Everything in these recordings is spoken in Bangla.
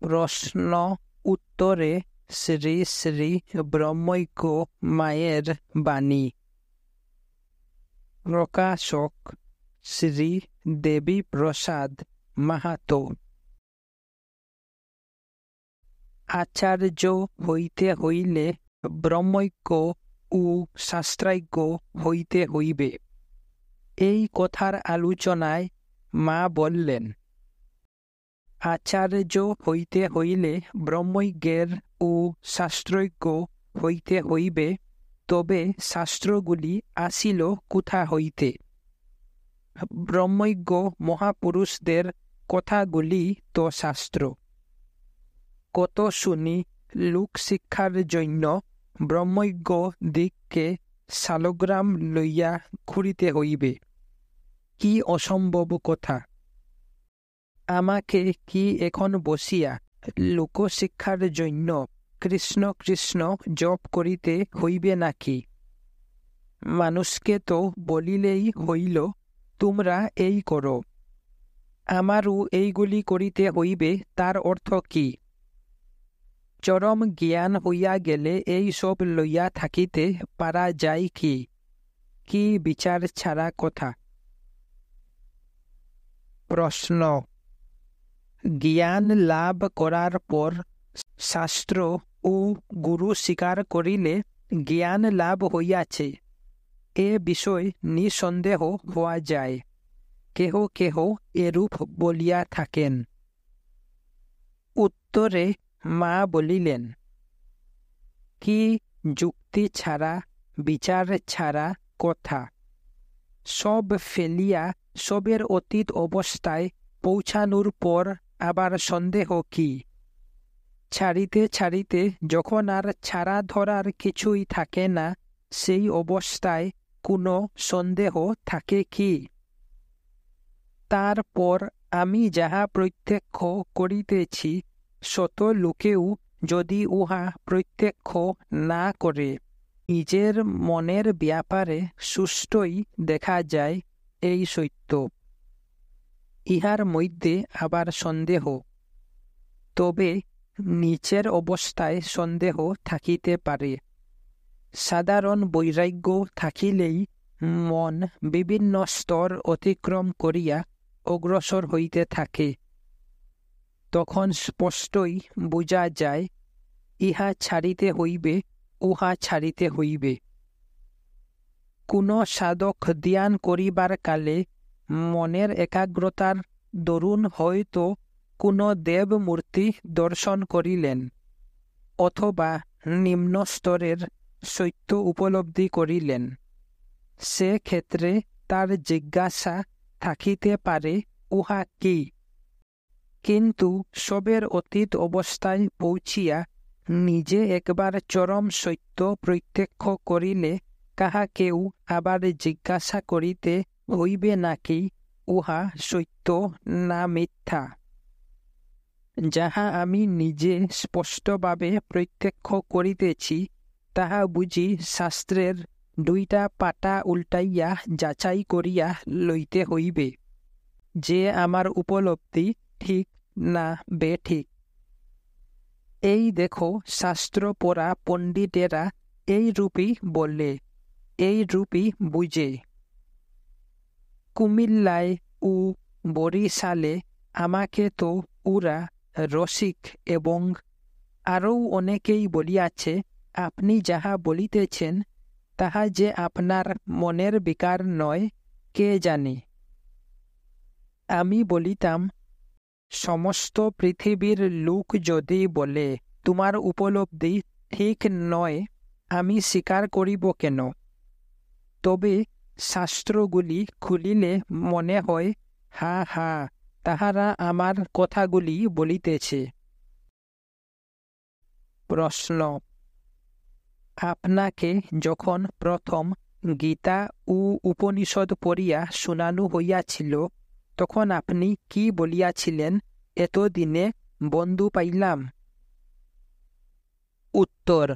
প্রশ্ন উত্তরে শ্রী শ্রী ব্রহ্মৈক্য মায়ের বাণী। প্রকাশক শ্রী দেবী প্রসাদ মাহাতো। আচার্য হইতে হইলে ব্রহ্মৈক্য ও শাস্ত্রাজ্ঞ হইতে হইবে। এই কথার আলোচনায় মা বললেন, আচার্য হইতে হইলে ব্রহ্মজ্ঞের ও শাস্ত্রজ্ঞ হইতে হইবে। তবে শাস্ত্রগুলি আসিল কোথা হইতে? ব্রহ্মজ্ঞ মহাপুরুষদের কথাগুলি তো শাস্ত্র। কত শুনি লোকশিক্ষার জন্য ব্রহ্মজ্ঞ দিগকে শালগ্রাম লইয়া ঘুরিতে হইবে। কি অসম্ভব কথা! আমাকে কি এখন বসিয়া লোকশিক্ষার জন্য কৃষ্ণ কৃষ্ণ জপ করিতে হইবে নাকি? মানুষকে তো বলিলেই হইল, তোমরা এই করো। আমারও এইগুলি করিতে হইবে, তার অর্থ কি? চরম জ্ঞান হইয়া গেলে এই সব লইয়া থাকিতে পারা যায় কি? কি বিচার ছাড়া কথা! প্রশ্ন: জ্ঞান লাভ করার পর শাস্ত্র ও গুরু স্বীকার করিলে জ্ঞান লাভ হইয়াছে, এ বিষয় নিঃসন্দেহ হওয়া যায়। কেহ কেহ এরূপ বলিয়া থাকেন। উত্তরে মা বলিলেন, কি যুক্তি ছাড়া বিচার ছাড়া কথা! সব ফেলিয়া সবের অতীত অবস্থায় পৌঁছানোর পর আবার সন্দেহ কি? ছাড়িতে ছাড়িতে যখন আর ছাড়া ধরার কিছুই থাকে না, সেই অবস্থায় কোনো সন্দেহ থাকে কি? তারপর আমি যাহা প্রত্যক্ষ করিতেছি, শত লোকেও যদি উহা প্রত্যক্ষ না করে, নিজের মনের ব্যাপারে সুষ্ঠুই দেখা যায় এই সত্য। ইহার মধ্যে আবার সন্দেহ, তবে নিচের অবস্থায় সন্দেহ থাকিতে পারে। সাধারণ বৈরাগ্য থাকিলেই মন বিভিন্ন স্তর অতিক্রম করিয়া অগ্রসর হইতে থাকে। তখন স্পষ্টই বোঝা যায়, ইহা ছাড়িতে হইবে, উহা ছাড়িতে হইবে। কোন সাধক ধ্যান করিবার কালে মনের একাগ্রতার দরুন হয়তো কোন দেব মূর্তি দর্শন করিলেন, অথবা নিম্ন স্তরের সত্য উপলব্ধি করিলেন। সে ক্ষেত্রে তার জিজ্ঞাসা থাকিতে পারে, উহা কি? কিন্তু সবের অতীত অবস্থায় পৌঁছিয়া নিজে একবার চরম সত্য প্রত্যক্ষ করিলে কাহাকেও আবার জিজ্ঞাসা করিতে হইবে নাকি উহা সত্য না মিথ্যা? যাহা আমি নিজে স্পষ্টভাবে প্রত্যক্ষ করিতেছি, তাহা বুঝি শাস্ত্রের দুইটা পাতা উল্টাইয়া যাচাই করিয়া লইতে হইবে, যে আমার উপলব্ধি ঠিক না বেঠিক। এই দেখো, শাস্ত্র পড়া পণ্ডিতেরা এই রূপই বলে, এই রূপই বুঝে। কুমিল্লায় ও বরিশালে আমাকে তো ওরা রসিক এবং আরও অনেকেই বলিয়াছে, আপনি যাহা বলিতেছেন তাহা যে আপনার মনের বিকার নয়, কে জানে। আমি বলিতাম, সমস্ত পৃথিবীর লোক যদি বলে তোমার উপলব্ধি ঠিক নয়, আমি স্বীকার করিব কেন? তবে শাস্ত্রগুলি খুলিলে মনে হয়, হা হা, তাহারা আমার কথাগুলি বলিতেছে। প্রশ্ন: আপনাকে যখন প্রথম গীতা ও উপনিষদ পড়িয়া শোনানো হইয়াছিল, তখন আপনি কি বলিয়াছিলেন, এতদিনে বন্ধু পাইলাম? উত্তর: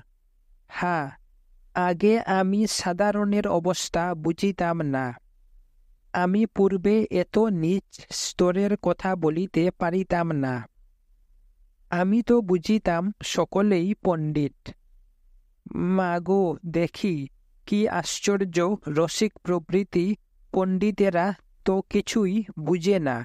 হ্যাঁ, আগে আমি সাধারণের অবস্থা বুঝিতাম না। আমি পূর্বে এত নীচ স্তরের কথা বলিতে পারিতাম না। আমি তো বুঝিতাম সকলেই পণ্ডিত। মা গো, দেখি কি আশ্চর্য রসিক প্রভৃতি পণ্ডিতেরা তো কিছুই বুঝে না।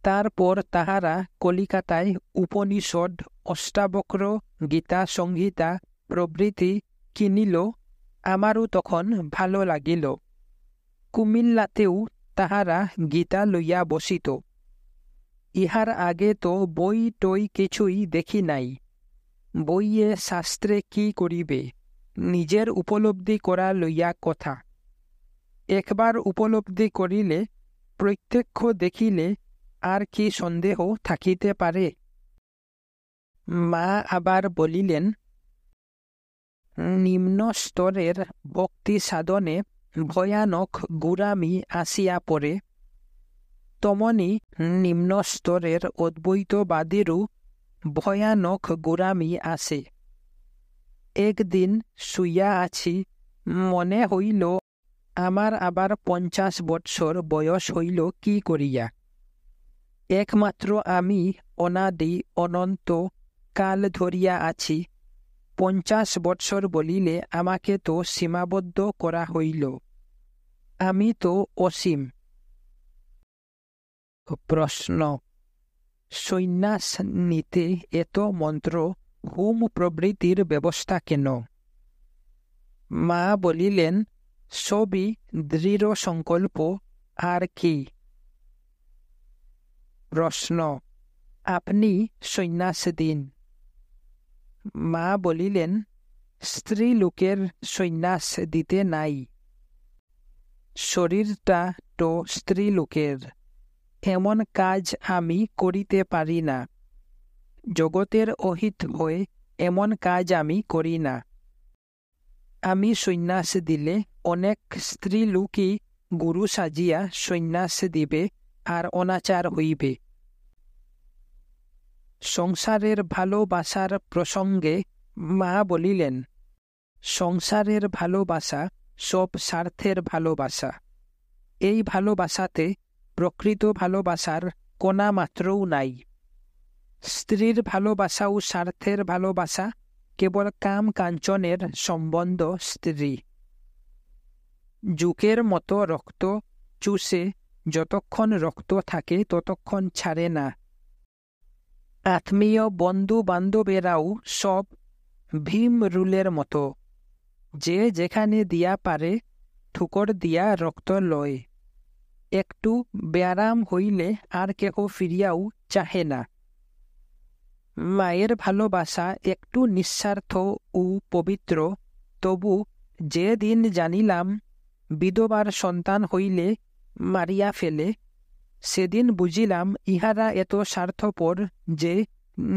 তারপর তাহারা কলিকাতায় উপনিষদ, অষ্টাবক্র, গীতা সংহিতা প্রভৃতি কিনিল। আমারও তখন ভালো লাগিল। কুমিল্লাতেও তাহারা গীতা লইয়া বসিত। ইহার আগে তো বই টই কিছুই দেখি নাই। বইয়ে শাস্ত্রে কি করিবে, নিজের উপলব্ধি করা লইয়া কথা। একবার উপলব্ধি করিলে, প্রত্যক্ষ দেখিলে আর কি সন্দেহ থাকিতে পারে? মা আবার বলিলেন, নিম্ন স্তরের ভক্তি সাধনে ভয়ানক গোঁড়ামি আসিয়া পড়ে, তমনি নিম্ন স্তরের অদ্বৈতবাদীরও ভয়ানক গোঁড়ামি আসে। একদিন শুইয়া আছি, মনে হইল আমার আবার 50 বৎসর বয়স হইল কি করিয়া। একমাত্র আমি অনাদি অনন্ত কাল ধরিয়া আছি। 50 বৎসর বলিলে আমাকে তো সীমাবদ্ধ করা হইল। আমি তো অসীম। প্রশ্ন: সন্ন্যাস নিতে এত মন্ত্র, হোম প্রভৃতির ব্যবস্থা কেন? মা বলিলেন, সবই দৃঢ় সংকল্প, আর কি। প্রশ্ন: আপনি সন্ন্যাস দিন। মা বলিলেন, স্ত্রী লোকের সন্ন্যাস দিতে নাই। শরীরটা তো স্ত্রী লোকের। এমন কাজ আমি করিতে পারি না। জগতের অহিত হয়ে এমন কাজ আমি করি না। আমি সন্ন্যাস দিলে অনেক স্ত্রী লোকই গুরু সাজিয়া সন্ন্যাস দিবে, আর অনাচার হইবে। সংসারের ভালোবাসার প্রসঙ্গে মা বলিলেন, সংসারের ভালোবাসা সব স্বার্থের ভালোবাসা। এই ভালোবাসাতে প্রকৃত ভালোবাসার কণা মাত্রও নাই। স্ত্রীর ভালোবাসাও স্বার্থের ভালোবাসা, কেবল কাম কাঞ্চনের সম্বন্ধ স্ত্রী। যুকের মতো রক্ত চুষে যতক্ষণ রক্ত থাকে ততক্ষণ ছাড়ে না। আত্মীয় বন্ধু বান্ধবেরাও সব ভীম রুলের মতো, যে যেখানে দিয়া পারে ঠুকর দিয়া রক্ত লয়। একটু ব্যারাম হইলে আর কেহ ফিরিয়াও চাহে না। মায়ের ভালোবাসা একটু নিঃস্বার্থ ও পবিত্র, তবু যে দিন জানিলাম বিধবার সন্তান হইলে মারিয়া ফেলে, সেদিন বুঝিলাম ইহারা এত স্বার্থপর যে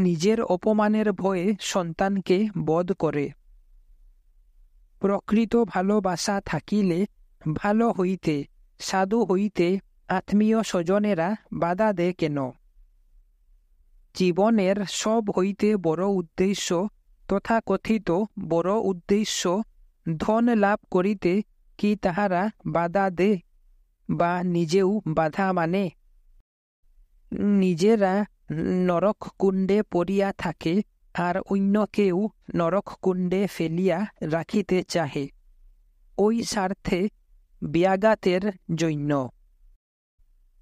নিজের অপমানের ভয়ে সন্তানকে বধ করে। প্রকৃত ভালোবাসা থাকিলে ভালো হইতে, সাধু হইতে আত্মীয় স্বজনেরা বাধা দেয় কেন? জীবনের সব হইতে বড় উদ্দেশ্য, তথাকথিত বড় উদ্দেশ্য ধন লাভ করিতে কি তাহারা বাধা দেয় বা নিজেও বাধা মানে? নিজেরা নরক কুণ্ডে পড়িয়া থাকে, আর অন্যকেও নরক কুণ্ডে ফেলিয়া রাখিতে চাহে, ওই স্বার্থে ব্যাঘাতের জন্য।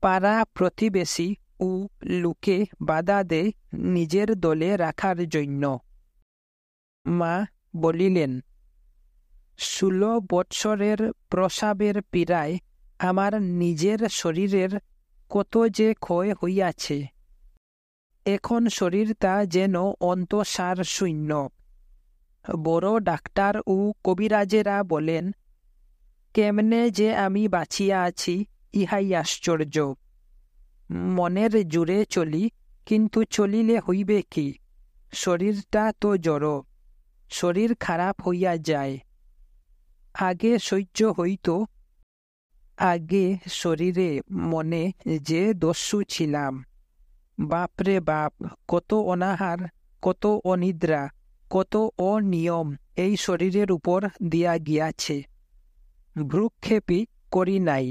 পাড়া প্রতিবেশী ও লোকে বাধা দেয় নিজের দলে রাখার জন্য। মা বলিলেন, 16 বৎসরের প্রসাবের পীড়ায় আমার নিজের শরীরের কত যে ক্ষয় হইয়াছে। এখন শরীরটা যেন অন্তঃসার শূন্য। বড় ডাক্তার ও কবিরাজেরা বলেন, কেমনে যে আমি বাঁচিয়া আছি ইহাই আশ্চর্য। মনের জোরে চলি, কিন্তু চলিলে হইবে কি? শরীরটা তো জড়, শরীর খারাপ হইয়া যায়। আগে সহ্য হইত, আগে শরীরে মনে যে দস্যু ছিলাম। বাপরে বাপ, কত অনাহার, কত অনিদ্রা, কত অনিয়ম এই শরীরের উপর দিয়া গিয়াছে। ভ্রুক্ষেপই করি নাই।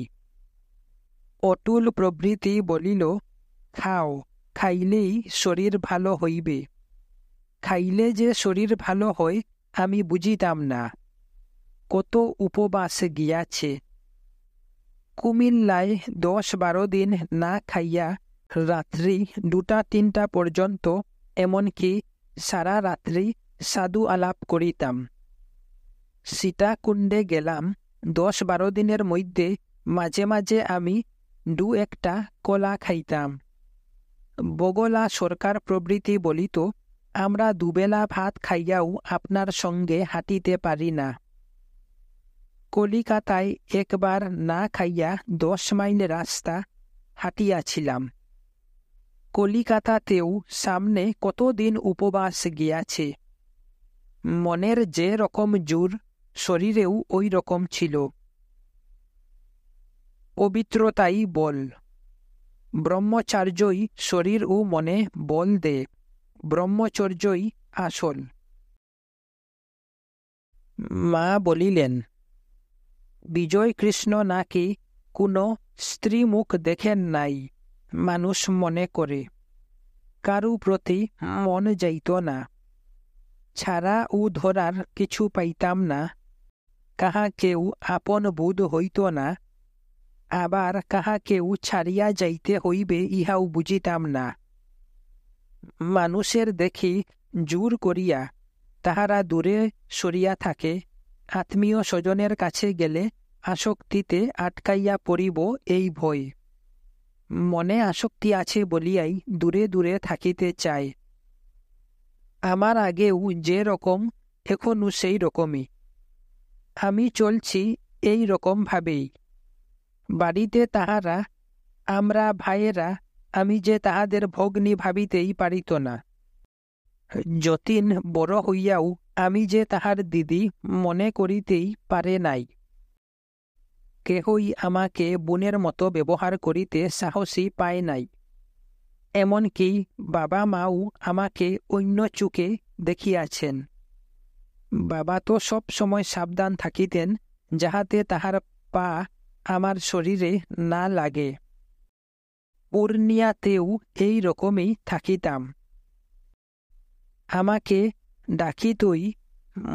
অতুল প্রভৃতি বলিল, খাও, খাইলেই শরীর ভালো হইবে। খাইলে যে শরীর ভালো হয় আমি বুঝিতাম না। কত উপবাস গিয়াছে। কুমিল্লায় 10-12 দিন না খাইয়া রাত্রি 2টা-3টা পর্যন্ত, এমনকি সারা রাত্রি সাধু আলাপ করিতাম। সীতাকুণ্ডে গেলাম। 10-12 দিনের মধ্যে মাঝে মাঝে আমি 2-1টা কলা খাইতাম। বগলা সরকার প্রভৃতি বলিত, আমরা দুবেলা ভাত খাইয়াও আপনার সঙ্গে হাঁটিতে পারি না। কলিকাতায় একবার না খাইয়া 10 মাইল রাস্তা হাঁটিয়াছিলাম। কলিকাতাতেও সামনে কতদিন উপবাস গিয়াছে। মনের যে রকম জোর, শরীরেও ওই রকম ছিল। পবিত্রতাই বল। ব্রহ্মচার্যই শরীর ও মনে বল দে। ব্রহ্মচর্যই আসল। মা বলিলেন, বিজয়কৃষ্ণ নাকি কোনো স্ত্রী মুখ দেখেন নাই, মানুষ মনে করে। কারু প্রতি মন যাইত না। ছাড়া ও ধরার কিছু পাইতাম না। কাহাকেও আপন বোধ হইত না। আবার কাহাকেও ছাড়িয়া যাইতে হইবে ইহাও বুঝিতাম না। মানুষের দেখি জোর করিয়া তাহারা দূরে সরিয়া থাকে। আত্মীয় স্বজনের কাছে গেলে আসক্তিতে আটকাইয়া পড়িব এই ভয়। মনে আসক্তি আছে বলিয়াই দূরে দূরে থাকিতে চায়। আমার আগেও যে রকম এখনও সেই রকমই। আমি চলছি এই রকম ভাবেই। বাড়িতে তাহারা, আমরা ভাইয়েরা, আমি যে তাহাদের ভগ্নী ভাবিতেই পারিত না। যতীন বড় হইয়াও আমি যে তাহার দিদি মনে করিতেই পারে নাই। কেহই আমাকে বোনের মতো ব্যবহার করিতে সাহসী পায় নাই। এমনকি বাবা মাও আমাকে অন্য চোখে দেখিয়াছেন। বাবা তো সব সময় সাবধান থাকিতেন যাহাতে তাহার পা আমার শরীরে না লাগে। পূর্ণিয়াতেও এই রকমই থাকিতাম। আমাকে ডাকিতই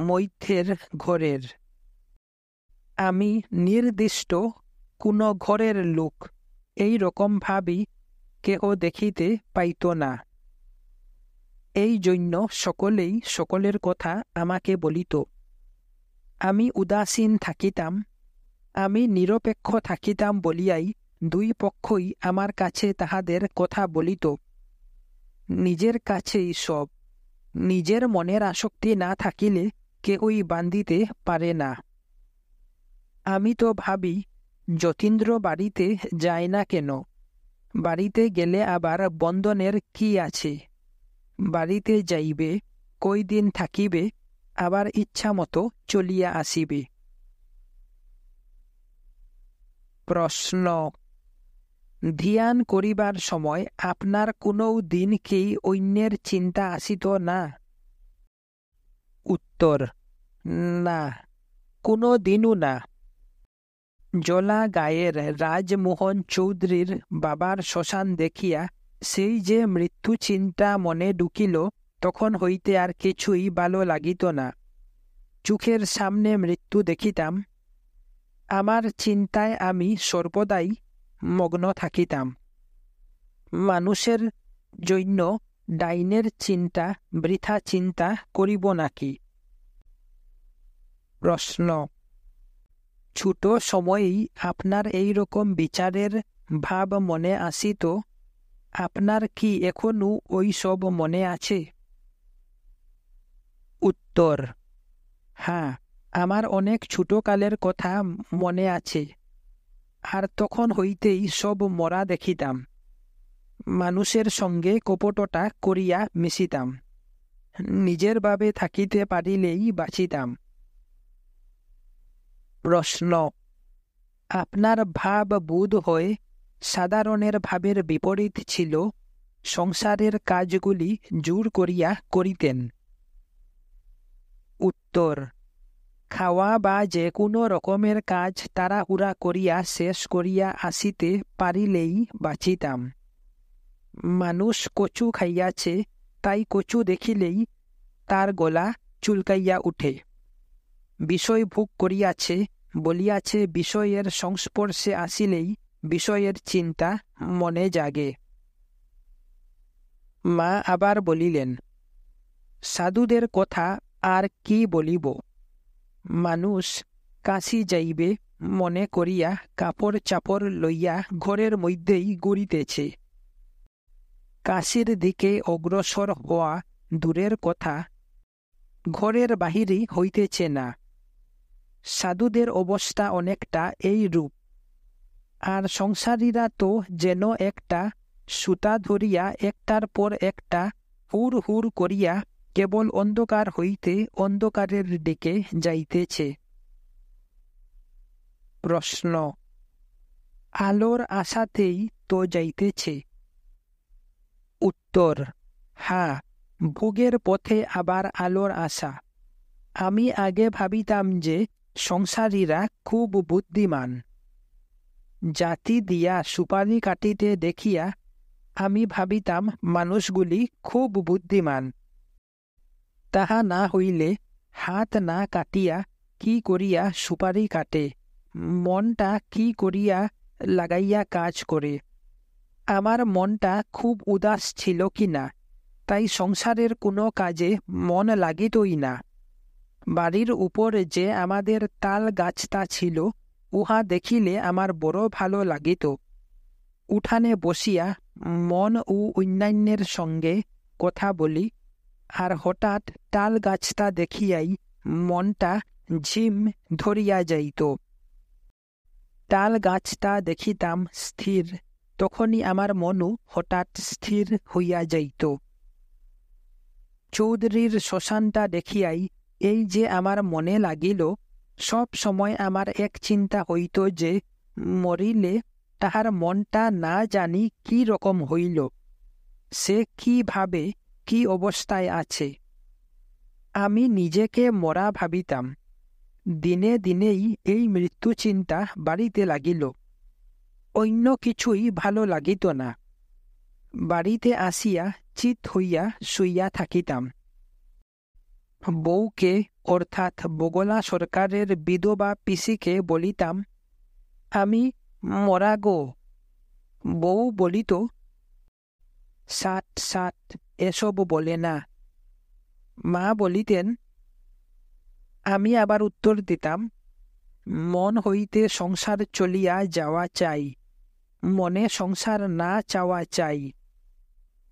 মৈথের ঘরের। আমি নির্দিষ্ট কোনো ঘরের লোক এই রকম ভাবি কেহ দেখিতে পাইত না। এই জন্য সকলেই সকলের কথা আমাকে বলিত। আমি উদাসীন থাকিতাম। আমি নিরপেক্ষ থাকিতাম বলিয়াই দুই পক্ষই আমার কাছে তাহাদের কথা বলিত। নিজের কাছেই সব। নিজের মনের আসক্তি না থাকিলে কেউই বান্ধিতে পারে না। আমি তো ভাবি, যতীন্দ্র বাড়িতে যায় না কেন? বাড়িতে গেলে আবার বন্ধনের কি আছে? বাড়িতে যাইবে, কয়দিন থাকিবে, আবার ইচ্ছা মতো চলিয়া আসিবে। প্রশ্ন: ধ্যান করিবার সময় আপনার কোনো দিন কি অন্যের চিন্তা আসিত না? উত্তর: না, কোনো দিনও না। জলা গায়ের রাজমোহন চৌধুরীর বাবার শ্মশান দেখিয়া সেই যে মৃত্যু চিন্তা মনে ঢুকিল, তখন হইতে আর কিছুই ভালো লাগিত না। চোখের সামনে মৃত্যু দেখিতাম। আমার চিন্তায় আমি সর্বদাই মগ্ন থাকিতাম। মানুষের জন্য ডাইনের চিন্তা বৃথা চিন্তা করিব নাকি? প্রশ্ন: ছোট সময়েই আপনার এই রকম বিচারের ভাব মনে আসিত, আপনার কি এখনো ওই সব মনে আছে? উত্তর: হ্যাঁ, আমার অনেক ছোটকালের কথা মনে আছে। আর তখন হইতেই সব মরা দেখিতাম। মানুষের সঙ্গে কপটতা করিয়া মিশিতাম। নিজের ভাবে থাকিতে পারিলেই বাঁচিতাম। প্রশ্ন: আপনার ভাব বোধ হয় সাধারণের ভাবের বিপরীত ছিল। সংসারের কাজগুলি জোর করিয়া করিতেন। উত্তর: খাওয়া বা যে কোনো রকমের কাজ তাড়াহুড়া করিয়া শেষ করিয়া আসিতে পারিলেই বাঁচিতাম। মানুষ কচু খাইয়াছে, তাই কচু দেখিলেই তার গলা চুলকাইয়া উঠে। বিষয় ভোগ করিয়াছে বলিয়াছে, বিষয়ের সংস্পর্শে আসিলেই বিষয়ের চিন্তা মনে জাগে। মা আবার বলিলেন, সাধুদের কথা আর কি বলিব। মানুষ কাশি যাইবে মনে করিয়া কাপড় চাপড় লইয়া ঘরের মধ্যেই ঘুরিতেছে। কাশির দিকে অগ্রসর হওয়া দূরের কথা, ঘরের বাহিরই হইতেছে না। সাধুদের অবস্থা অনেকটা এই রূপ। আর সংসারীরা তো যেন একটা সুতা ধরিয়া একটার পর একটা হুড় হুড় করিয়া কেবল অন্ধকার হইতে অন্ধকারের দিকে যাইতেছে। প্রশ্ন: আলোর আশাতেই তো যাইতেছে? উত্তর: হ্যাঁ, ভোগের পথে আবার আলোর আশা। আমি আগে ভাবিতাম যে সংসারীরা খুব বুদ্ধিমান। জাতি দিয়া সুপারি কাটিতে দেখিয়া আমি ভাবিতাম মানুষগুলি খুব বুদ্ধিমান। তাহা না হইলে হাত না কাটিয়া কি করিয়া সুপারি কাটে, মনটা কি করিয়া লাগাইয়া কাজ করে। আমার মনটা খুব উদাস ছিল কিনা, তাই সংসারের কোনো কাজে মন লাগিতই না। বাড়ির উপর যে আমাদের তাল গাছটা ছিল, উহা দেখিলে আমার বড় ভালো লাগিত। উঠানে বসিয়া মন ও অন্যান্যের সঙ্গে কথা বলি, আর হঠাৎ তাল গাছটা দেখিয়াই মনটা ঝিম ধরিয়া যাইত। তাল গাছটা দেখিতাম স্থির, তখনই আমার মনও হঠাৎ স্থির হইয়া যাইত। চৌধুরীর শ্মশানটা দেখিয়াই এই যে আমার মনে লাগিল, সব সময় আমার এক চিন্তা হইত যে মরিলে তাহার মনটা না জানি কি রকম হইল, সে কি ভাবে, কি অবস্থায় আছে। আমি নিজেকে মরা ভাবিতাম। দিনে দিনেই এই মৃত্যু চিন্তা বাড়িতে লাগিল। অন্য কিছুই ভালো লাগিত না। বাড়িতে আসিয়া চিত হইয়া শুইয়া থাকিতাম। বউকে অর্থাৎ বগলা সরকারের বিধবা পিসিকে বলিতাম, আমি মরা গো। বউ বলিত, সাট সাট, এসব বলে না। মা বলিতেন। আমি আবার উত্তর দিতাম, মন হইতে সংসার চলিয়া যাওয়া চাই, মনে সংসার না চাওয়া চাই।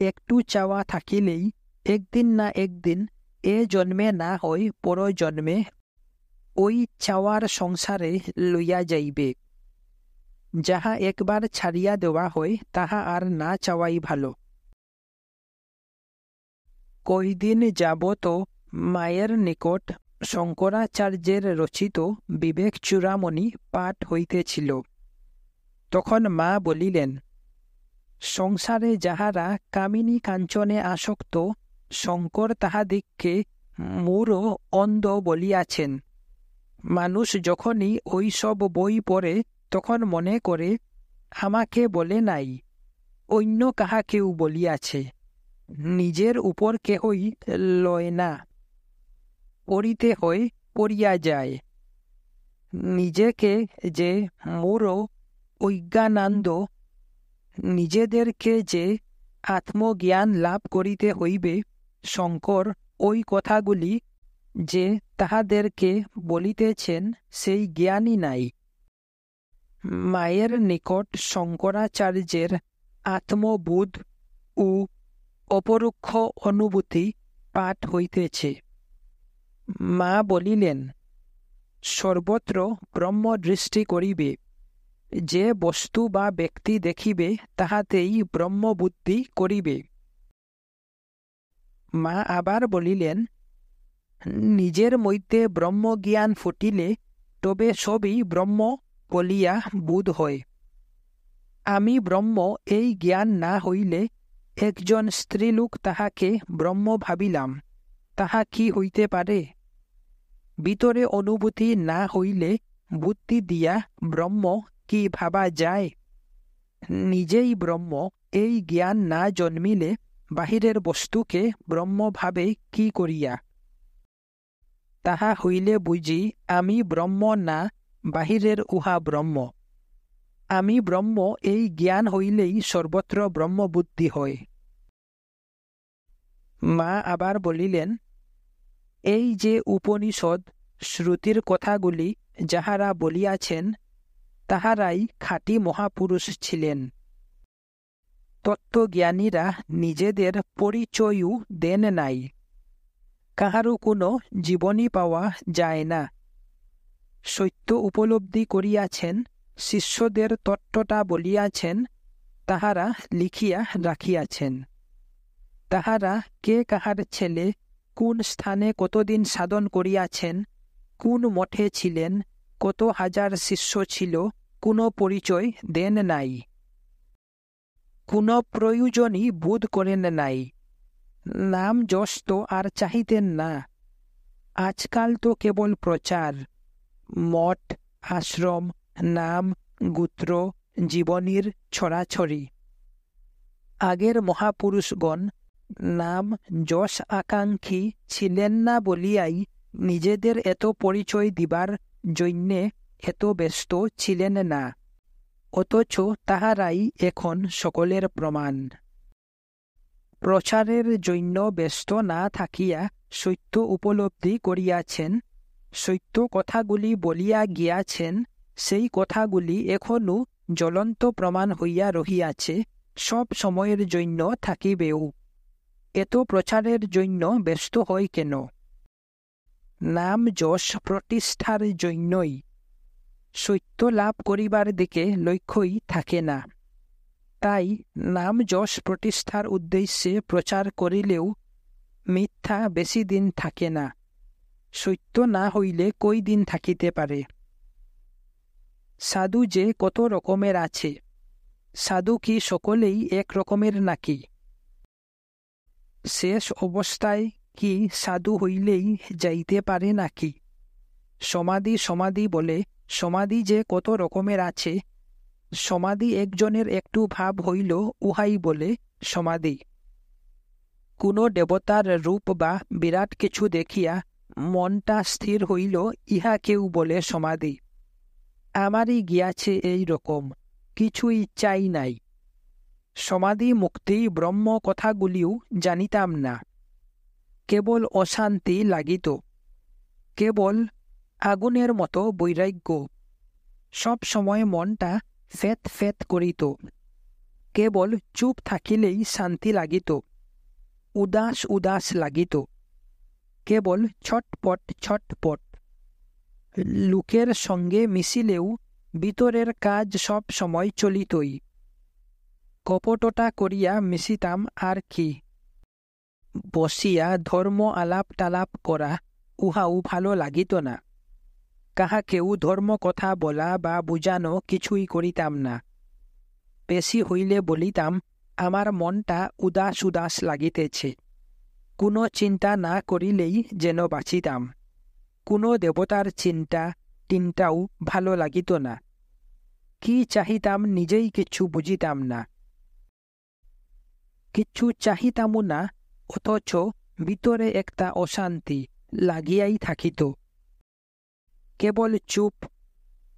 একটু চাওয়া থাকিলেই একদিন না একদিন, এ জন্মে না হয় পর জন্মে, ওই চাওয়ার সংসারে লইয়া যাইবে। যাহা একবার ছাড়িয়া দেওয়া হয় তাহা আর না চাওয়াই ভালো। কয়দিন যাবত মায়ের নিকট শঙ্করাচার্যের রচিত বিবেক চূড়ামণি পাঠ হইতেছিল। তখন মা বলিলেন, সংসারে যাহারা কামিনী কাঞ্চনে আসক্ত, শঙ্কর তাহাদিগকে মূঢ় অন্ধ বলিয়াছেন। মানুষ যখনই ওই সব বই পড়ে তখন মনে করে আমাকে বলে নাই, অন্য কাহাকেও বলিয়াছে। নিজের উপর কেহই লয় না, পড়িতে হয় পড়িয়া যায়। নিজেকে যে মূঢ় অজ্ঞানান্ধ, নিজেদেরকে যে আত্মজ্ঞান লাভ করিতে হইবে, শঙ্কর ওই কথাগুলি যে তাহাদেরকে বলিতেছেন সেই জ্ঞানই নাই। মায়ের নিকট শঙ্করাচার্যের আত্মবোধ ও অপরোক্ষ অনুভূতি পাঠ হইতেছে। মা বলিলেন, সর্বত্র ব্রহ্ম দৃষ্টি করিবে। যে বস্তু বা ব্যক্তি দেখিবে তাহাতেই ব্রহ্মবুদ্ধি করিবে। মা আবার বলিলেন, নিজের মধ্যে ব্রহ্মজ্ঞান ফুটিলে তবে সবই ব্রহ্ম বলিয়া বোধ হয়। আমি ব্রহ্ম এই জ্ঞান না হইলে একজন স্ত্রীলোক তাহাকে ব্রহ্ম ভাবিলাম, তাহা কি হইতে পারে? ভিতরে অনুভূতি না হইলে বুদ্ধি দিয়া ব্রহ্ম কি ভাবা যায়? নিজেই ব্রহ্ম, এই জ্ঞান না জন্মিলে বাহিরের বস্তুকে ব্রহ্ম ভাবে কি করিয়া? তাহা হইলে বুঝি আমি ব্রহ্ম না, বাহিরের উহা ব্রহ্ম। আমি ব্রহ্ম এই জ্ঞান হইলেই সর্বত্র ব্রহ্মবুদ্ধি হয়। মা আবার বলিলেন, এই যে উপনিষদ শ্রুতির কথাগুলি যাহারা বলিয়াছেন, তাহারাই খাঁটি মহাপুরুষ ছিলেন। তত্ত্বজ্ঞানীরা নিজেদের পরিচয়ও দেন নাই। কাহারও কোনো জীবনী পাওয়া যায় না। সত্য উপলব্ধি করিয়াছেন, শিষ্যদের তত্ত্বটা বলিয়াছেন, তাহারা লিখিয়া রাখিয়াছেন। তাহারা কে কাহার ছেলে, কোন স্থানে কতদিন সাধন করিয়াছেন, কোন মঠে ছিলেন, কত হাজার শিষ্য ছিল, কোনো পরিচয় দেন নাই। কোনো প্রয়োজনই বোধ করেন নাই। নাম যশ তো আর চাহিতেন না। আজকাল তো কেবল প্রচার, মঠ, আশ্রম, নাম, গোত্র, জীবনীর ছড়াছড়ি। আগের মহাপুরুষগণ নাম যশ আকাঙ্ক্ষী ছিলেন না বলিয়াই নিজেদের এত পরিচয় দিবার জন্যে এত ব্যস্ত ছিলেন না। অথচ তাহারাই এখন সকলের প্রমাণ। প্রচারের জন্য ব্যস্ত না থাকিয়া সত্য উপলব্ধি করিয়াছেন, সত্য কথাগুলি বলিয়া গিয়াছেন, সেই কথাগুলি এখনও জ্বলন্ত প্রমাণ হইয়া রহিয়াছে, সব সময়ের জন্য থাকিবেও। এত প্রচারের জন্য ব্যস্ত হয় কেন? নাম যশ প্রতিষ্ঠার জন্যই। সত্য লাভ করিবার দিকে লক্ষ্যই থাকে না। তাই নাম যশ প্রতিষ্ঠার উদ্দেশ্যে প্রচার করিলেও মিথ্যা বেশি দিন থাকে না। সত্য না হইলে কই দিন থাকিতে পারে? সাধু যে কত রকমের আছে, সাধু কি সকলেই এক রকমের নাকি? শেষ অবস্থায় কি সাধু হইলেই যাইতে পারে নাকি? সমাধি সমাধি বলে সমাধি যে কত রকমের আছে, সমাধি একজনের একটু ভাব হইল, উহাই বলে সমাধি। কোনো দেবতার রূপ বা বিরাট কিছু দেখিয়া মনটা স্থির হইল, ইহা কেউ বলে সমাধি। আমারই গিয়াছে এই রকম, কিছুই চাই নাই। সমাধি মুক্তি ব্রহ্ম কথাগুলিও জানিতাম না। কেবল অশান্তি লাগিত, কেবল আগুনের মতো বৈরাগ্য। সব সময় মনটা ফেত ফেত করিত। কেবল চুপ থাকিলেই শান্তি লাগিত, উদাস উদাস লাগিত। কেবল ছটপট ছটপট। লোকের সঙ্গে মিশিলেও ভিতরের কাজ সব সময় চলিতই। কপটতা করিয়া মিশিতাম আর কি। বসিয়া ধর্ম আলাপ টালাপ করা, উহাও ভালো লাগিত না। কাহাকেও ধর্ম কথা বলা বা বুঝানো কিছুই করিতাম না। বেশি হইলে বলিতাম, আমার মনটা উদাস উদাস লাগিতেছে। কোনো চিন্তা না করিলেই যেন বাঁচিতাম। কোনো দেবতার চিন্তাও ভালো লাগিত না। কি চাহিতাম নিজেই কিছু বুঝিতাম না। কিছু চাহিতামও না, অথচ ভিতরে একটা অশান্তি লাগিয়াই থাকিত। কেবল চুপ,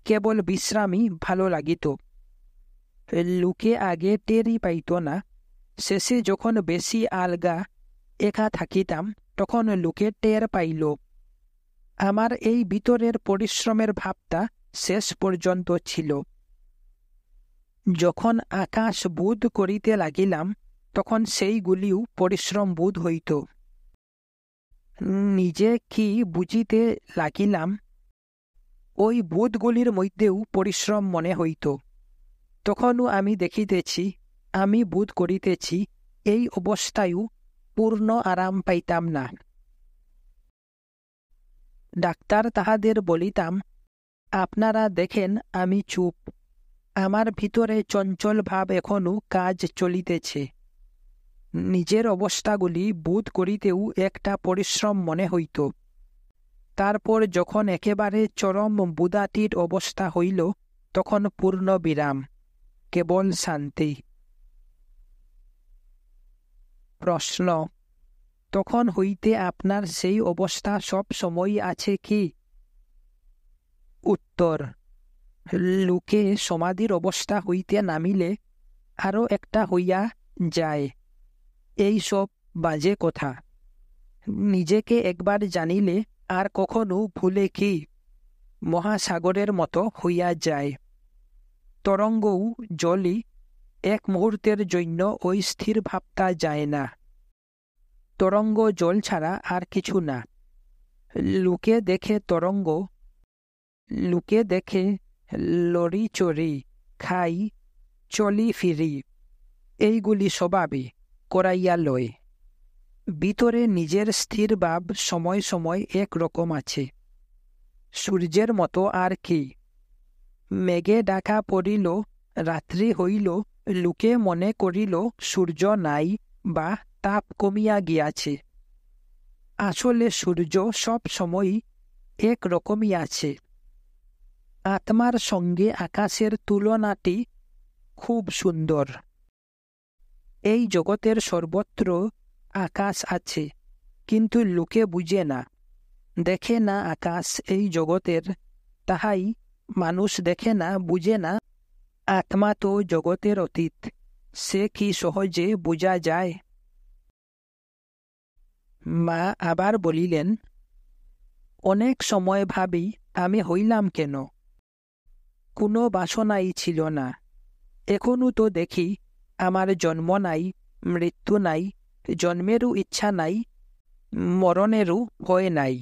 কেবল বিশ্রামই ভালো লাগিত। লোকে আগে টেরই পাইত না। শেষে যখন বেশি আলগা একা থাকিতাম, তখন লোকে টের পাইল। আমার এই ভিতরের পরিশ্রমের ভাবটা শেষ পর্যন্ত ছিল। যখন আকাশ বোধ করিতে লাগিলাম, তখন সেইগুলিও পরিশ্রম বোধ হইত। নিজে কি বুঝিতে লাগিলাম, ওই বোধগুলির মধ্যেও পরিশ্রম মনে হইত। তখনও আমি দেখিতেছি, আমি বোধ করিতেছি, এই অবস্থায়ও পূর্ণ আরাম পাইতাম না। ডাক্তার তাহাদের বলিতাম, আপনারা দেখেন আমি চুপ, আমার ভিতরে চঞ্চল ভাব এখনও কাজ চলিতেছে। নিজের অবস্থাগুলি বোধ করিতেও একটা পরিশ্রম মনে হইত। তারপর যখন একেবারে চরম বোধাতীত অবস্থা হইল, তখন পূর্ণ বিরাম, কেবল শান্তি। প্রশ্ন: তখন হইতে আপনার সেই অবস্থা সব সময় আছে কি? উত্তর: লোকে সমাধির অবস্থা হইতে নামিলে আরও একটা হইয়া যায়। এই সব বাজে কথা। নিজেকে একবার জানিলে আর কখনো ভুলে কি? মহাসাগরের মতো হইয়া যায়। তরঙ্গও জলই, এক মুহূর্তের জন্য ওই স্থির ভাবতা যায় না। তরঙ্গ জল ছাড়া আর কিছু না। লোকে দেখে তরঙ্গ, লোকে দেখে লড়ি চড়ি, খাই, চলি ফিরি, এইগুলি স্বভাবে করাইয়া লয়। ভিতরে নিজের স্থির ভাব সময় সময় এক রকম আছে। সূর্যের মতো আর কি। মেঘে ঢাকা পড়িল, রাত্রি হইল, লোকে মনে করিল সূর্য নাই বা তাপ কমিয়া গিয়াছে। আসলে সূর্য সব সময় এক রকমই আছে। আত্মার সঙ্গে আকাশের তুলনাটি খুব সুন্দর। এই জগতের সর্বত্র আকাশ আছে, কিন্তু লোকে বুঝে না, দেখে না আকাশ এই জগতের। তাহাই মানুষ দেখে না, বুঝে না। আত্মা তো জগতের অতীত, সে কি সহজে বোঝা যায়? মা আবার বলিলেন, অনেক সময় ভাবি আমি হইলাম কেন? কোনো বাসনাই ছিল না। এখনো তো দেখি আমার জন্ম নাই, মৃত্যু নাই, জন্মেরও ইচ্ছা নাই, মরণেরও ভয় নাই।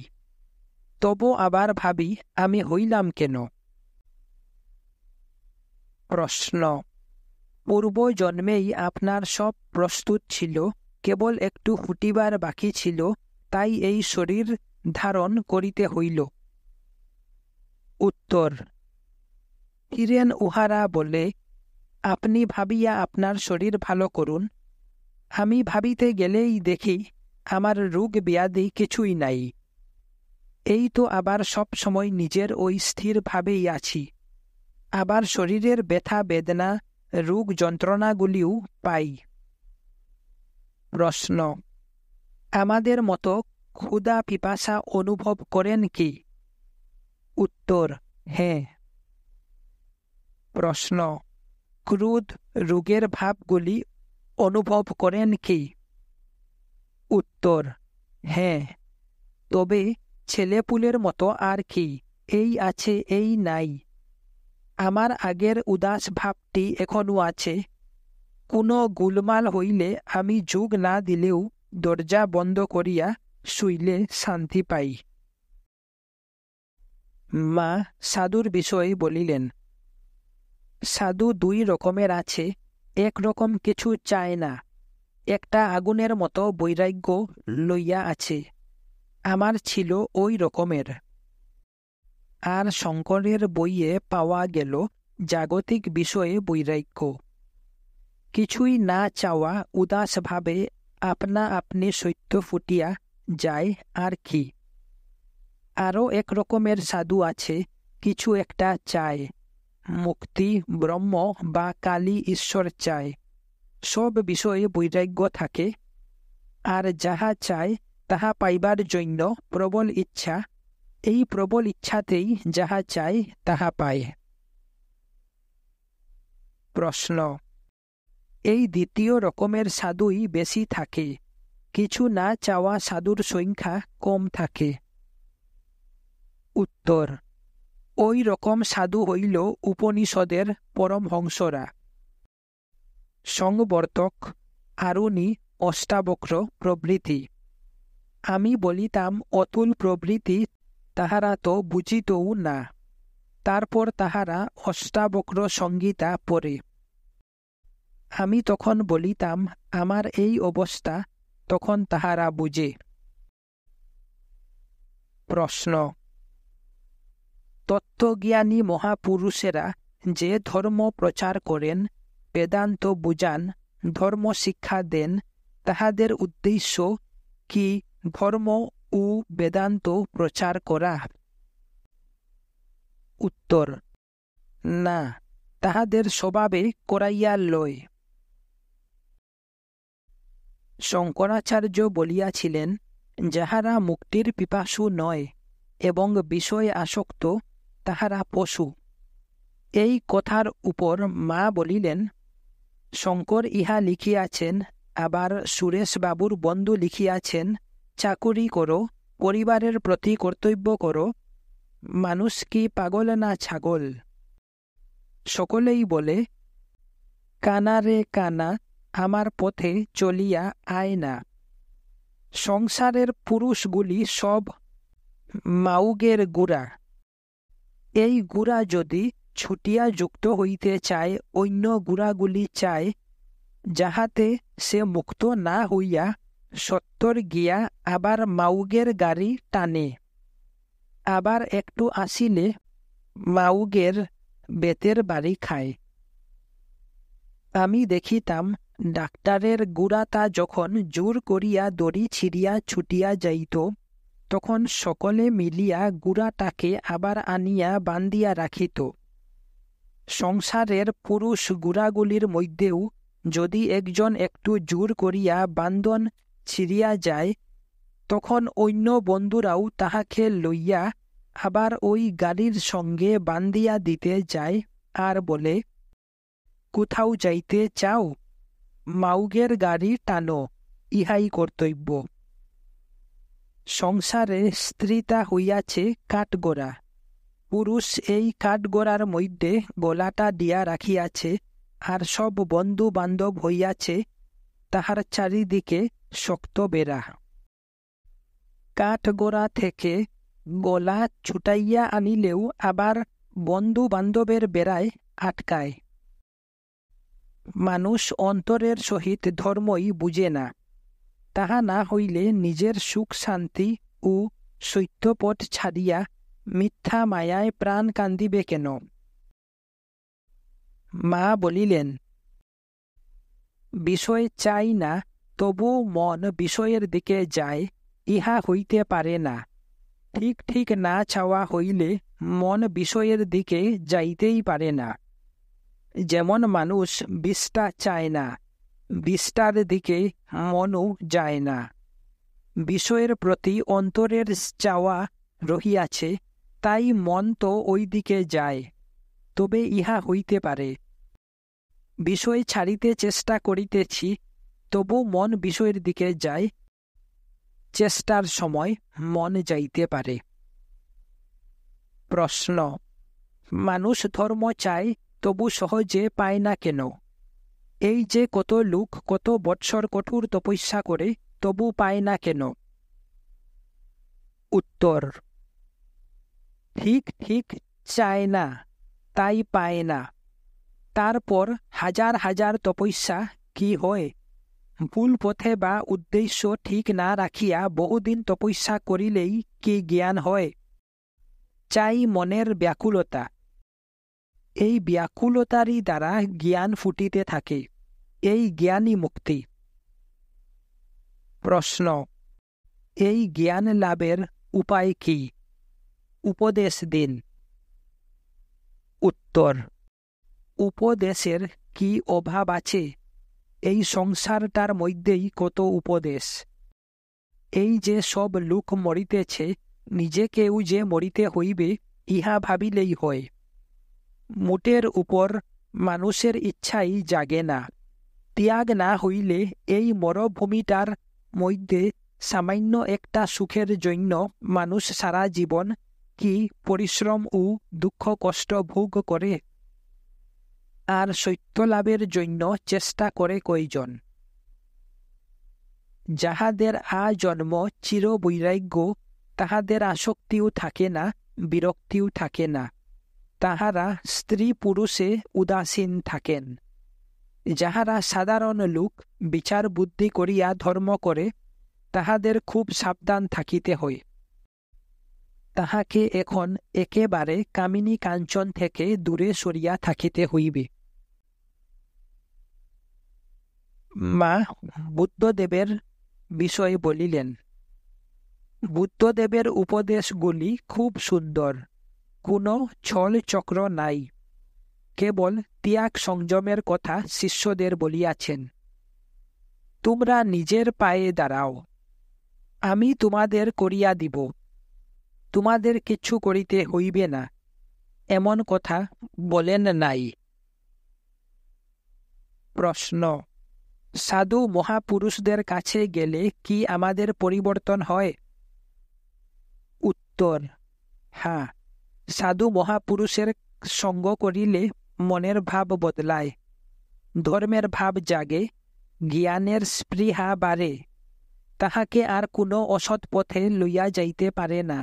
তবু আবার ভাবি আমি হইলাম কেন? প্রশ্ন: পূর্ব জন্মেই আপনার সব প্রস্তুত ছিল, কেবল একটু ফুটিবার বাকি ছিল, তাই এই শরীর ধারণ করিতে হইল। উত্তর: হিরেন উহারা বলে, আপনি ভাবিয়া আপনার শরীর ভালো করুন। আমি ভাবিতে গেলেই দেখি আমার রোগ ব্যাধি কিছুই নাই। এই তো আবার সব সময় নিজের ওই স্থির ভাবেই আছি। আবার শরীরের ব্যথা বেদনা, রোগ যন্ত্রণাগুলিও পাই। প্রশ্ন: আমাদের মতো ক্ষুধা পিপাসা অনুভব করেন কি? উত্তর: হ্যাঁ। প্রশ্ন: ক্রোধ, রোগের ভাবগুলি অনুভব করেন কি? উত্তর: হ্যাঁ। তবে ছেলেপুলের মতো আর কি, এই আছে এই নাই। আমার আগের উদাস ভাবটি এখনো আছে। কোনো গোলমাল হইলে আমি যোগ না দিলেও দরজা বন্ধ করিয়া শুইলে শান্তি পাই। মা সাধুর বিষয়ে বলিলেন, সাধু দুই রকমের আছে। এক রকম কিছু চায় না, একটা আগুনের মতো বৈরাগ্য লইয়া আছে। আমার ছিল ওই রকমের। আর শঙ্করের বইয়ে পাওয়া গেল জাগতিক বিষয়ে বৈরাগ্য। কিছুই না চাওয়া, উদাসভাবে আপনা আপনি সত্য ফুটিয়া যায় আর কি। আরও এক রকমের সাধু আছে, কিছু একটা চায়, মুক্তি, ব্রহ্ম বা কালী ঈশ্বর চায়। সব বিষয়ে বৈরাগ্য থাকে, আর যাহা চায় তাহা পাইবার জন্য প্রবল ইচ্ছা। এই প্রবল ইচ্ছাতেই যাহা চায় তাহা পায়। প্রশ্ন: এই দ্বিতীয় রকমের সাধুই বেশি থাকে, কিছু না চাওয়া সাধুর সংখ্যা কম থাকে। উত্তর: ওই রকম সাধু হইল উপনিষদের পরমহংসরা, সংবর্তক, আরুণী, অষ্টাবক্র প্রভৃতি। আমি বলিতাম অতুল প্রভৃতি, তাহারা তো বুঝিতও না। তারপর তাহারা অষ্টাবক্র সংগীতা পড়ে। আমি তখন বলিতাম আমার এই অবস্থা, তখন তাহারা বুঝে। প্রশ্ন: তত্ত্বজ্ঞানী মহাপুরুষেরা যে ধর্ম প্রচার করেন, বেদান্ত বুঝান, ধর্ম শিক্ষা দেন, তাহাদের উদ্দেশ্য কি ধর্ম ও বেদান্ত প্রচার করা? উত্তর: না, তাহাদের স্বভাবে করাইয়া লয়। শঙ্করাচার্য বলিয়াছিলেন, যাহারা মুক্তির পিপাসু নয় এবং বিষয়ে আসক্ত, তাহারা পশু। এই কথার উপর মা বলিলেন, শঙ্কর ইহা লিখিয়াছেন, আবার সুরেশবাবুর বন্ধু লিখিয়াছেন, চাকুরি করো, পরিবারের প্রতি কর্তব্য করো। মানুষ কি পাগল না ছাগল? সকলেই বলে, কানা রে কানা, আমার পথে চলিয়া আয় না। সংসারের পুরুষগুলি সব মাউগের গুড়া। এই গুড়া যদি ছুটিয়া যুক্ত হইতে চায়, অন্য গুড়াগুলি চায়, যাহাতে সে মুক্ত না হইয়া সত্তর গিয়া আবার মাউগের গাড়ি টানে। আবার একটু আসিলে মাউগের বেতের বাড়ি খায়। আমি দেখিতাম, ডাক্তারের গুড়াটা যখন জোর করিয়া দড়ি ছিঁড়িয়া ছুটিয়া যাইত, তখন সকলে মিলিয়া গুড়াটাকে আবার আনিয়া বান্ধিয়া রাখিত। সংসারের পুরুষ গুড়াগুলির মধ্যেও যদি একজন একটু জোর করিয়া বান্ধন ছিঁড়িয়া যায়, তখন অন্য বন্ধুরাও তাহাকে লইয়া আবার ওই গাড়ির সঙ্গে বান্ধিয়া দিতে যায় আর বলে, কোথাও যাইতে চাও? মাউগের গাড়ি টানো, ইহাই কর্তব্য। সংসারে স্ত্রীটা হইয়াছে কাঠগড়া। পুরুষ এই কাঠগড়ার মধ্যে গলাটা দিয়া রাখিয়াছে, আর সব বন্ধু বান্ধব হইয়াছে তাহার চারিদিকে শক্ত বেড়া। কাঠগড়া থেকে গলা ছুটাইয়া আনিলেও আবার বন্ধু বান্ধবের বেড়ায় আটকায়। মানুষ অন্তরের সহিত ধর্মই বুঝে না। তাহা না হইলে নিজের সুখ শান্তি ও সত্যপথ ছাড়িয়া মিথ্যা মায়ায় প্রাণ কান্দিবে কেন? মা বলিলেন, বিষয় চাই না, তবু মন বিষয়ের দিকে যায়, ইহা হইতে পারে না। ঠিক ঠিক না চাওয়া হইলে মন বিষয়ের দিকে যাইতেই পারে না। যেমন মানুষ বিষটা চায় না, বিষটার দিকে মনও যায় না। বিষয়ের প্রতি অন্তরের চাওয়া রহিয়াছে, তাই মন তো ওই দিকে যায়। তবে ইহা হইতে পারে। বিষয় ছাড়িতে চেষ্টা করিতেছি, তবু মন বিষয়ের দিকে যায়। চেষ্টার সময় মন যাইতে পারে। প্রশ্ন: মানুষ ধর্ম চায়, তবু সহজে পায় না কেন? এই যে কত লোক কত বৎসর কঠোর তপস্যা করে, তবু পায় না কেন? উত্তর: ঠিক ঠিক চায় না, তাই পায় না। তারপর হাজার হাজার তপস্যা কি হয়? ভুল পথে বা উদ্দেশ্য ঠিক না রাখিয়া বহুদিন তপস্যা করিলেই কি জ্ঞান হয়? চাই মনের ব্যাকুলতা। এই ব্যাকুলতারই দ্বারা জ্ঞান ফুটিতে থাকে। এই জ্ঞানই মুক্তি। প্রশ্ন: এই জ্ঞান লাভের উপায় কি? উপদেশ দিন। উত্তর: উপদেশের কি অভাব আছে? এই সংসারটার মধ্যেই কত উপদেশ। এই যে সব লোক মরিতেছে, নিজেকেও যে মরিতে হইবে, ইহা ভাবিলেই হয়। মোটের উপর মানুষের ইচ্ছাই জাগে না। ত্যাগ না হইলে এই মরভূমিটার মধ্যে সামান্য একটা সুখের জন্য মানুষ সারা জীবন কি পরিশ্রম ও দুঃখ কষ্ট ভোগ করে? আর সত্য লাভের জন্য চেষ্টা করে কয়জন? যাহাদের আজন্ম চির বৈরাগ্য, তাহাদের আসক্তিও থাকে না, বিরক্তিও থাকে না। তাহারা স্ত্রী পুরুষে উদাসীন থাকেন। যাহারা সাধারণ লোক, বিচার বুদ্ধি করিয়া ধর্ম করে, তাহাদের খুব সাবধান থাকিতে হয়। তাহাকে এখন একেবারে কামিনী কাঞ্চন থেকে দূরে সরিয়া থাকিতে হইবে। মা বুদ্ধদেবের বিষয়ে বলিলেন, বুদ্ধদেবের উপদেশগুলি খুব সুন্দর। কোনো ছল চক্র নাই। কেবল ত্যাগ সংযমের কথা শিষ্যদের বলিয়াছেন। তোমরা নিজের পায়ে দাঁড়াও, আমি তোমাদের করিয়া দিব, তোমাদের কিছু করিতে হইবে না, এমন কথা বলেন নাই। প্রশ্ন: সাধু মহাপুরুষদের কাছে গেলে কি আমাদের পরিবর্তন হয়? উত্তর: হ্যাঁ, সাধু মহাপুরুষের সঙ্গ করিলে মনের ভাব বদলায়, ধর্মের ভাব জাগে, জ্ঞানের স্পৃহা বাড়ে। তাহাকে আর কোনো অসৎ পথে লইয়া যাইতে পারে না।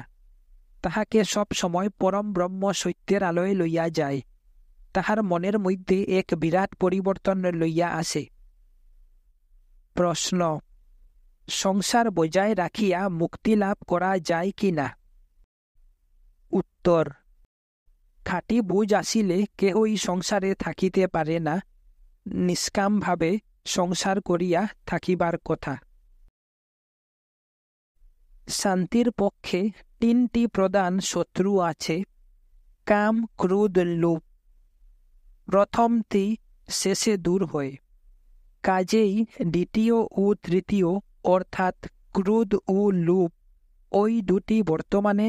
তাহাকে সব সময় পরম ব্রহ্ম সত্যের আলোয় লইয়া যায়। তাহার মনের মধ্যে এক বিরাট পরিবর্তন লইয়া আসে। প্রশ্ন: সংসার বজায় রাখিয়া মুক্তি লাভ করা যায় কি না? উত্তর: খাঁটি বুঝ আসিলে কেহই সংসারে থাকিতে পারে না, নিষ্কামভাবে সংসার করিয়া থাকিবার কথা। শান্তির পক্ষে তিনটি প্রধান শত্রু আছে: কাম, ক্রোধ, লোভ। প্রথমটি শেষে দূর হয়, কাজেই দ্বিতীয় ও তৃতীয় অর্থাৎ ক্রোধ ও লোভ ওই দুটি বর্তমানে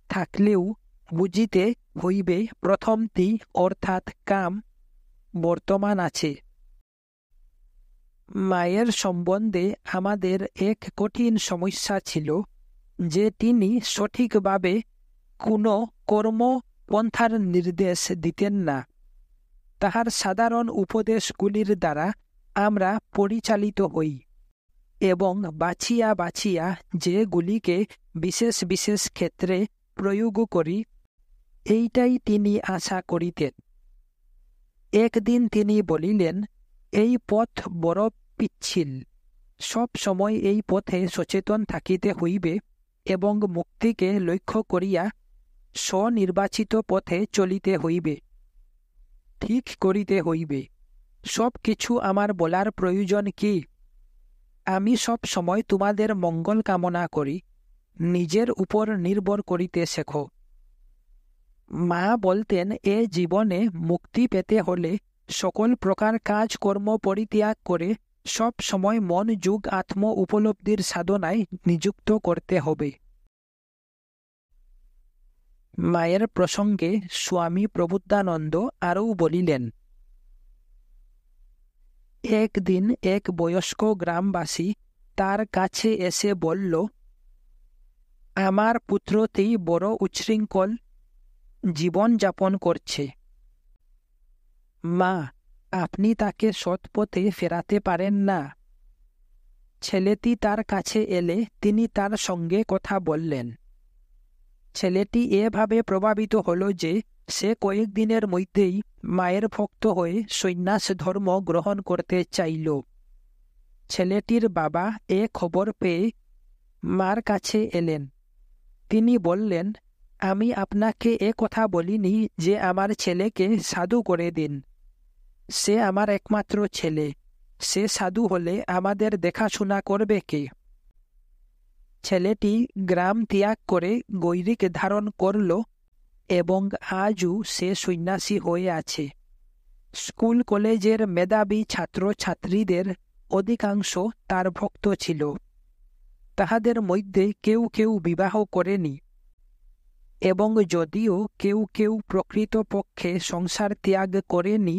থাকলেও বুঝিতে হইবে প্রথমটি অর্থাৎ কাম বর্তমান আছে। মায়ের সম্বন্ধে আমাদের এক কঠিন সমস্যা ছিল যে তিনি সঠিকভাবে কোনো কর্মপন্থার নির্দেশ দিতেন না। তাহার সাধারণ উপদেশগুলির দ্বারা আমরা পরিচালিত হই এবং বাছিয়া বাছিয়া যেগুলিকে বিশেষ বিশেষ ক্ষেত্রে প্রয়োগ করি, এইটাই তিনি আশা করিতেন। একদিন তিনি বলিলেন, এই পথ বড় পিচ্ছিল, সব সময় এই পথে সচেতন থাকিতে হইবে এবং মুক্তিকে লক্ষ্য করিয়া স্বনির্বাচিত পথে চলিতে হইবে, ঠিক করিতে হইবে। সব কিছু আমার বলার প্রয়োজন কি? আমি সব সময় তোমাদের মঙ্গল কামনা করি, নিজের উপর নির্ভর করিতে শেখো। মা বলতেন, এ জীবনে মুক্তি পেতে হলে সকল প্রকার কাজ কর্ম পরিত্যাগ করে সব সময় মন যোগ আত্ম উপলব্ধির সাধনায় নিযুক্ত করতে হবে। মায়ের প্রসঙ্গে স্বামী প্রবুদ্ধানন্দ আরও বলিলেন, একদিন এক বয়স্ক গ্রামবাসী তার কাছে এসে বলল, আমার পুত্রটি বড় উচ্ছৃঙ্খল জীবন যাপন করছে। মা, আপনি তাকে সৎপথে ফেরাতে পারেন না? ছেলেটি তার কাছে এলে তিনি তার সঙ্গে কথা বললেন। ছেলেটি এভাবে প্রভাবিত হল যে সে কয়েকদিনের মধ্যেই মায়ের ভক্ত হয়ে সন্ন্যাস ধর্ম গ্রহণ করতে চাইল। ছেলেটির বাবা এ খবর পেয়ে মার কাছে এলেন। তিনি বললেন, আমি আপনাকে এ কথা বলিনি যে আমার ছেলেকে সাধু করে দিন। সে আমার একমাত্র ছেলে, সে সাধু হলে আমাদের দেখাশোনা করবে কে? ছেলেটি গ্রাম ত্যাগ করে গৈরিক ধারণ করল এবং আজও সে সন্ন্যাসী হয়ে আছে। স্কুল কলেজের মেধাবী ছাত্র ছাত্রীদের অধিকাংশ তার ভক্ত ছিল। তাহাদের মধ্যে কেউ কেউ বিবাহ করেনি, এবং যদিও কেউ কেউ প্রকৃতপক্ষে সংসার ত্যাগ করেনি,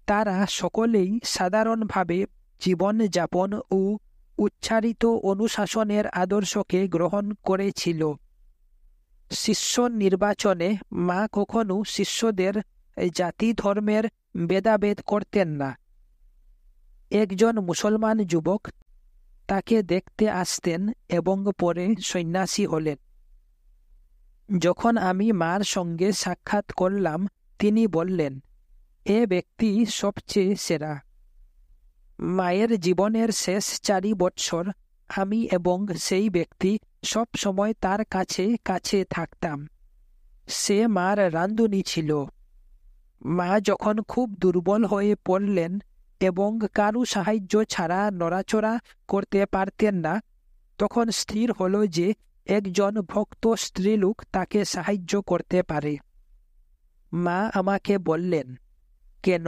তারা সকলেই সাধারণভাবে জীবনযাপন ও উচ্চারিত অনুশাসনের আদর্শকে গ্রহণ করেছিল। শিষ্য নির্বাচনে মা কখনো শিষ্যদের জাতি ধর্মের ভেদাভেদ করতেন না। একজন মুসলমান যুবক তাকে দেখতে আসতেন এবং পরে সন্ন্যাসী হলেন। যখন আমি মার সঙ্গে সাক্ষাৎ করলাম, তিনি বললেন, এ ব্যক্তি সবচেয়ে সেরা। মায়ের জীবনের শেষ 4 বৎসর আমি এবং সেই ব্যক্তি সব সময় তার কাছে কাছে থাকতাম। সে মার রাঁধুনি ছিল। মা যখন খুব দুর্বল হয়ে পড়লেন এবং কারু সাহায্য ছাড়া নড়াচড়া করতে পারতেন না, তখন স্থির হলো যে একজন ভক্ত স্ত্রীলোক তাকে সাহায্য করতে পারে। মা আমাকে বললেন, কেন,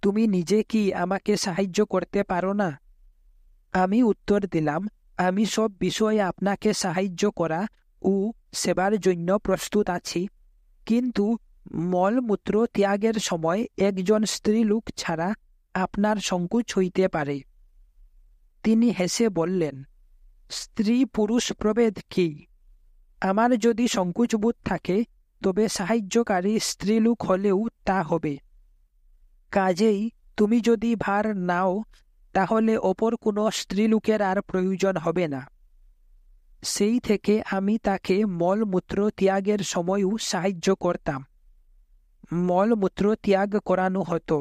তুমি নিজে কি আমাকে সাহায্য করতে পারো না? আমি উত্তর দিলাম, আমি সব বিষয়ে আপনাকে সাহায্য করা ও সেবার জন্য প্রস্তুত আছি, কিন্তু মলমূত্র ত্যাগের সময় একজন স্ত্রীলোক ছাড়া আপনার সংকোচ হইতে পারে। তিনি হেসে বললেন, স্ত্রী পুরুষ প্রভেদ কি? আমার যদি সংকোচবোধ থাকে তবে সাহায্যকারী স্ত্রীলোক হলেও তা হবে। কাজেই তুমি যদি ভার নাও তাহলে অপর কোনো স্ত্রীলোকের আর প্রয়োজন হবে না। সেই থেকে আমি তাকে মলমূত্র ত্যাগের সময়ও সাহায্য করতাম। মলমূত্র ত্যাগ করানো হতো।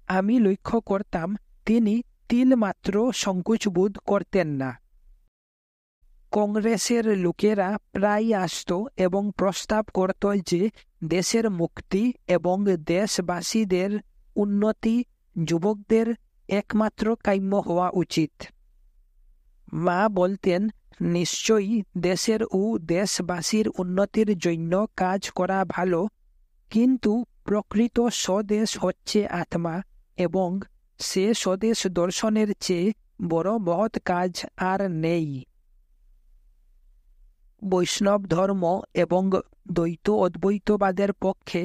আমি লক্ষ্য করতাম তিনি তিলমাত্র সংকোচবোধ করতেন না। কংগ্রেসের লোকেরা প্রায় আসত এবং প্রস্তাব করত যে দেশের মুক্তি এবং দেশবাসীদের উন্নতি যুবকদের একমাত্র কাম্য হওয়া উচিত। মা বলতেন, নিশ্চয়ই দেশের ও দেশবাসীর উন্নতির জন্য কাজ করা ভালো, কিন্তু প্রকৃত স্বদেশ হচ্ছে আত্মা এবং সে স্বদেশ দর্শনের চেয়ে বড় মহৎ কাজ আর নেই। বৈষ্ণব ধর্ম এবং দ্বৈত অদ্বৈতবাদের পক্ষে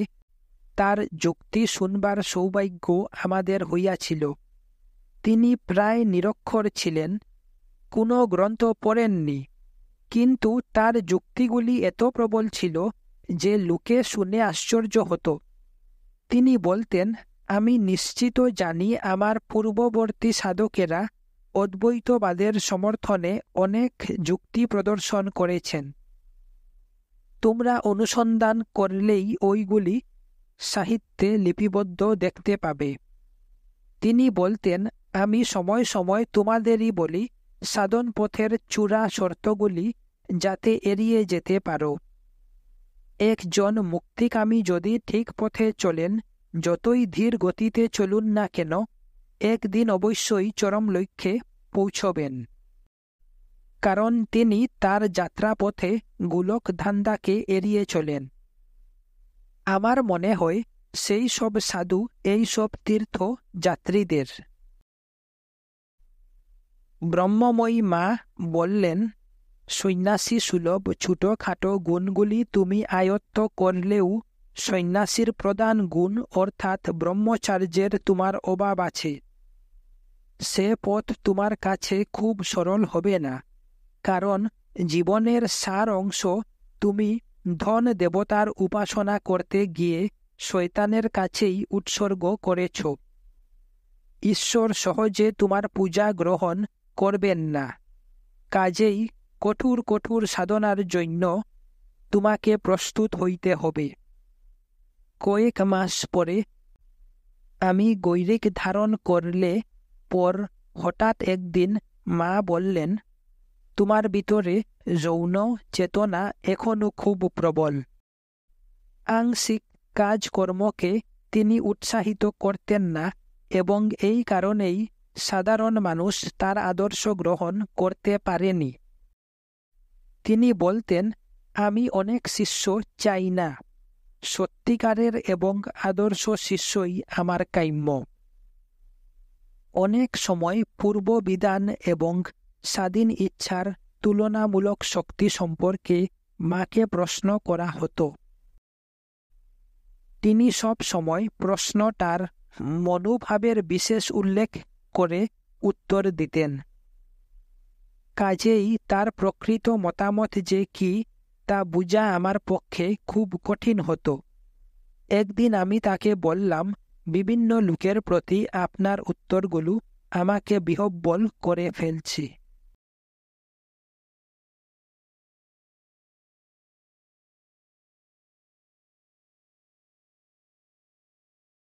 তার যুক্তি শুনবার সৌভাগ্য আমাদের হইয়াছিল। তিনি প্রায় নিরক্ষর ছিলেন, কোনো গ্রন্থ পড়েননি, কিন্তু তার যুক্তিগুলি এত প্রবল ছিল যে লোকে শুনে আশ্চর্য হতো। তিনি বলতেন, আমি নিশ্চিত জানি আমার পূর্ববর্তী সাধকেরা অদ্বৈতবাদের সমর্থনে অনেক যুক্তি প্রদর্শন করেছেন। তোমরা অনুসন্ধান করলেই ওইগুলি সাহিত্যে লিপিবদ্ধ দেখতে পাবে। তিনি বলতেন, আমি সময় সময় তোমাদেরই বলি সাধন পথের চূড়া শর্তগুলি যাতে এড়িয়ে যেতে পারো। একজন মুক্তিকামী যদি ঠিক পথে চলেন, যতই ধীর গতিতে চলুন না কেন, একদিন অবশ্যই চরম লক্ষ্যে পৌঁছবেন, কারণ তিনি তার যাত্রাপথে গোলক ধান্দাকে এড়িয়ে চলেন। আমার মনে হয় সেই সব সাধু এই সব তীর্থ যাত্রীদের। ব্রহ্মময়ী মা বললেন, সন্ন্যাসী সুলভ ছোটখাটো গুণগুলি তুমি আয়ত্ত করলেও সন্ন্যাসীর প্রধান গুণ অর্থাৎ ব্রহ্মচার্যের তোমার অভাব আছে। সে পথ তোমার কাছে খুব সরল হবে না, কারণ জীবনের সার অংশ তুমি ধন দেবতার উপাসনা করতে গিয়ে শয়তানের কাছেই উৎসর্গ করেছ। ঈশ্বর সহজে তোমার পূজা গ্রহণ করবেন না, কাজেই কঠোর কঠোর সাধনার জন্য তোমাকে প্রস্তুত হইতে হবে। কয়েক মাস পরে আমি গৈরিক ধারণ করলে পর হঠাৎ একদিন মা বললেন, তোমার ভিতরে যৌন চেতনা এখনো খুব প্রবল। আংশিক কাজকর্মকে তিনি উৎসাহিত করতেন না এবং এই কারণেই সাধারণ মানুষ তার আদর্শ গ্রহণ করতে পারেনি। তিনি বলতেন, আমি অনেক শিষ্য চাই না, সত্যিকারের এবং আদর্শ শিষ্যই আমার কাম্য। অনেক সময় পূর্ব বিধান এবং স্বাধীন ইচ্ছার তুলনামূলক শক্তি সম্পর্কে মাকে প্রশ্ন করা হতো। তিনি সব সময় প্রশ্নটার মনোভাবের বিশেষ উল্লেখ করে উত্তর দিতেন। কাজেই তার প্রকৃত মতামত যে কি তা বোঝা আমার পক্ষে খুব কঠিন হতো। একদিন আমি তাকে বললাম, বিভিন্ন লোকের প্রতি আপনার উত্তরগুলো আমাকে বিহ্বল করে ফেলছে।